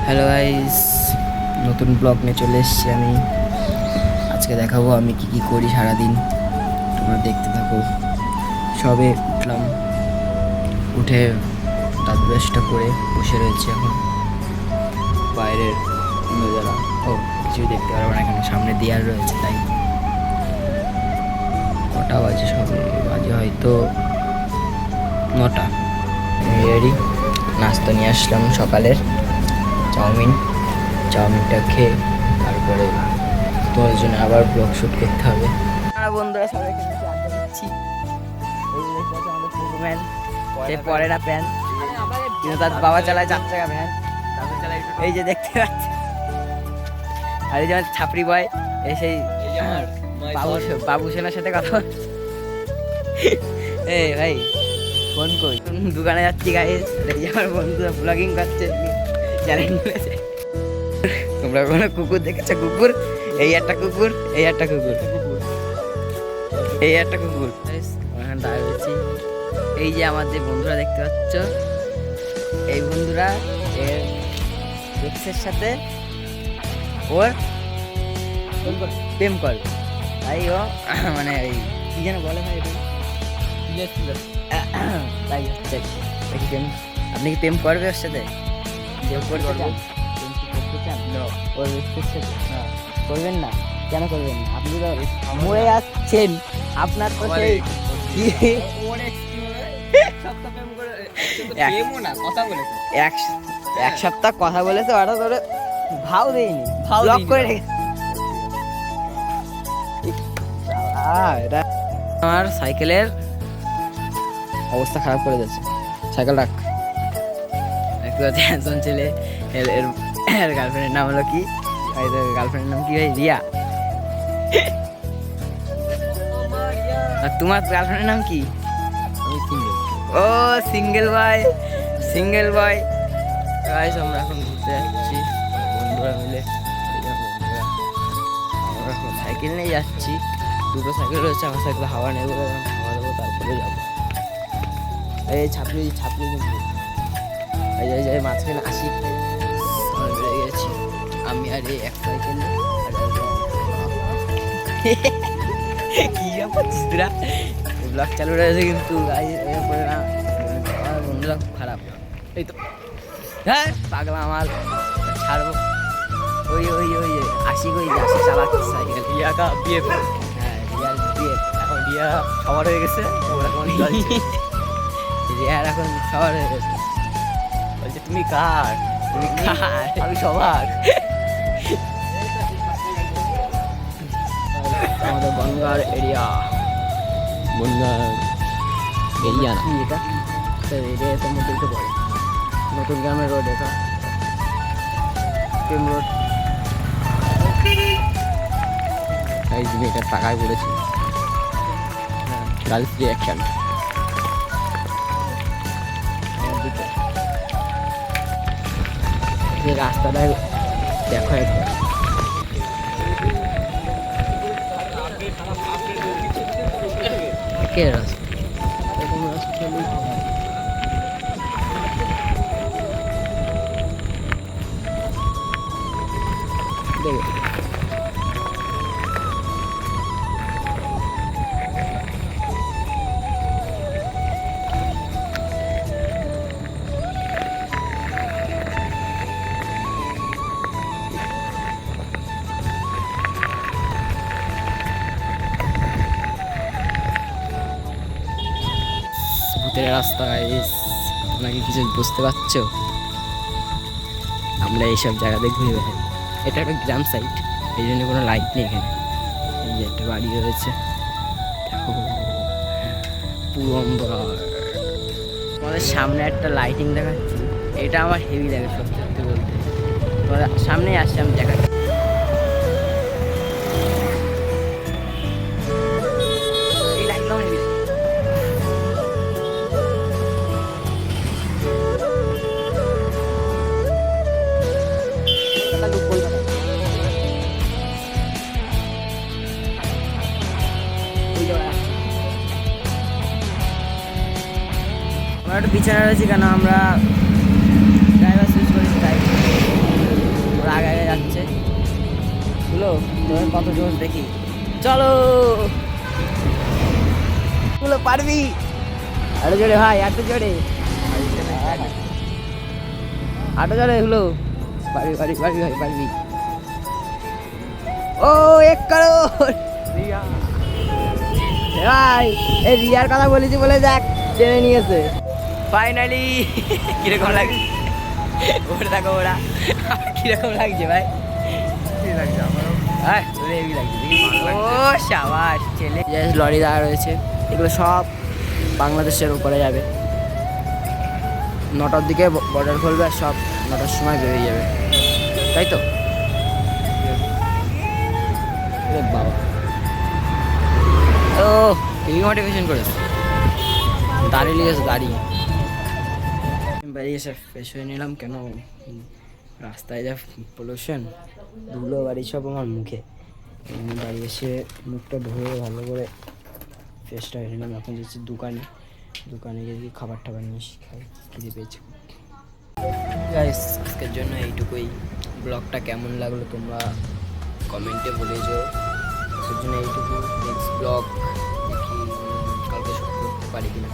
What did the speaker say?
Hello guys, নতুন blog নিয়ে চলে এসেছি আমি। আজকে দেখাবো আমি কি করি সারাদিন, তোমরা দেখতে থাকো। সবে উঠলাম, উঠে দাঁত ব্রাশটা করে বসে রয়েছে এখন। বাইরের নজারা কিছুই দেখতে পারবো না, এখানে সামনে দেয়াল রয়েছে। তাই কটা বাজে? সবে বাজে হয়তো 9টা। রেডি, নাস্তা নিয়ে আসলাম সকালের, চাউমিনটা খেয়ে তারপরে তোমার জন্য আবার ব্লগ শুট করতে হবে। বন্ধুরা সবাই এখানে আড্ডা দিচ্ছি। পরে না প্যান, কিন্তু তার বাবা চালায় 4 চাকা ভ্যান, এই যে দেখতে পাচ্ছি। আর এই যেমন ছাপড়ি বয়, এই সেই বাবু সেনার সাথে কথা। এই ভাই ফোন কই, দোকানে যাচ্ছি গাইস। এই যে আমার বন্ধুরা ব্লগিং করছে, চ্যালেঞ্জ করেছে। তোমরা কোনো কুকুর দেখেছো? কুকুর, এই একটা কুকুর, এই একটা কুকুর, এই একটা কুকুর। দাঁড়িয়েছি, এই যে আমার যে বন্ধুরা দেখতে পাচ্ছ, এই বন্ধুরা এর এক্সের সাথে ওর প্রেম করে। তাই ও মানে কি যেন বলে ভাই, তাই হচ্ছে। আপনি কি প্রেম করবে ওর সাথে? করবেন না? কেন করবেন না? আপনি তো মরে যাচ্ছেন। আপনার তো সেই এক সপ্তাহ কথা বলেছে, ওটা করে ভাও দেয়নি, ব্লক করে রেখেছে। আমার সাইকেলের অবস্থা খারাপ করে দিয়েছে। সাইকেল রাখ। একজন ছেলে, এর গার্লফ্রেন্ডের নাম হলো কি? গার্লফ্রেন্ডের নাম কি ভাই? রিয়া। আর তোমার গার্লফ্রেন্ডের নাম কি? ও single boy, single boy. Guys আমরা এখন ঘুরতে যাচ্ছি বন্ধুরা মিলে। আমরা এখন সাইকেল নিয়ে যাচ্ছি, 2টো সাইকেল রয়েছে। আমার সাইকেলে হাওয়া নেবো, হাওয়া দেবো, তারপরে যাবো। এই ছাপড়ি কিন্তু এই মাঝখানে আসি বেড়ে গেছি আমি। আর এই এক সাইকেল কি বলছিস? ব্লগ চালু রয়েছে কিন্তু আমার বন্ধুরা খুব খারাপ। এই তো হ্যাঁ পাগলা আমার, ছাড়বো। ওই আশি চালাচ্ছে সাইকেল। রিয়াকা বিয়ে, হ্যাঁ রিয়ার বিয়ে। এখন রিয়া সবার হয়ে গেছে, রিয়ার এখন সবার হয়ে গেছে। বলছে তুমি কার? আমি সবার। আমাদের বনগাঁর এরিয়া, বনগাঁর এরিয়া না এটা, এরিয়াটার মধ্যেই তো পড়ে। নতুন গ্রামের রোড এটা, প্রেম রোড। এই যে এটা টাকায় পড়েছি, গার্লস রিয়াকশন। রাস্তাটা দেখো একবার। কে রাস্তা? ভূতের রাস্তা গাইস, আপনাকে কিছু বুঝতে পারছো? আমরা এইসব জায়গাতে ঘুরে বেড়াই। এটা একটা গ্রাম সাইড, এই জন্য কোনো লাইট নেই এখানে। এই যে একটা বাড়ি রয়েছে, দেখো পুরো অন্ধকার। আমাদের সামনে একটা লাইটিং দেখাচ্ছি, এটা আমার হেভি লাগে সত্যি বলতে। তোমাদের সামনেই আসছে, আমি দেখাচ্ছি। আমরা একটু বিছানা রয়েছি, কেন আমরা ড্রাইভার সুইচ করেছি তাই। তোর কত জোর দেখি, চলো গুলো পারবি, আরো জোরে ভাই, আরো জোরে, আরো জোরে হলো, পারবি পারবি পারবি ভাই পারবি। ও 1 কারোর ভাই, এই রিয়ার কথা বলেছি বলে দেখ টেনে নিয়েছে ফাইনালি। কিরকম লাগছে ওরা, দেখো ওরা কিরকম লাগছে ভাই, ও সাবাস ছেলে। লরি দাঁড়া রয়েছে, এগুলো সব বাংলাদেশের উপরে যাবে, 9টার দিকে বর্ডার খুলবে আর সব 9টার সময় বেরিয়ে যাবে, তাই তো? বাবা ও এই মোটিভেশন করেছে, দাঁড়িয়ে নিয়েছে দাঁড়িয়ে। বেরিয়ে এসে ফ্রেশ হয়ে নিলাম, কেন রাস্তায় যা পলিউশন, ধুলো বাড়ি সব আমার মুখে। বাড়ি এসে মুখটা ধুয়ে ভালো করে ফ্রেশটা হয়ে নিলাম। এখন যাচ্ছি দোকানে, দোকানে গিয়ে খাবার টাবার নিয়ে খাই, খিদে পেয়েছি। গাইস আজকের জন্য এইটুকুই, ব্লগটা কেমন লাগলো তোমরা কমেন্টে বলে যাও। আজকের জন্য এইটুকু, নেক্সট ব্লগ দেখি কালকে শুরু করতে পারি কিনা।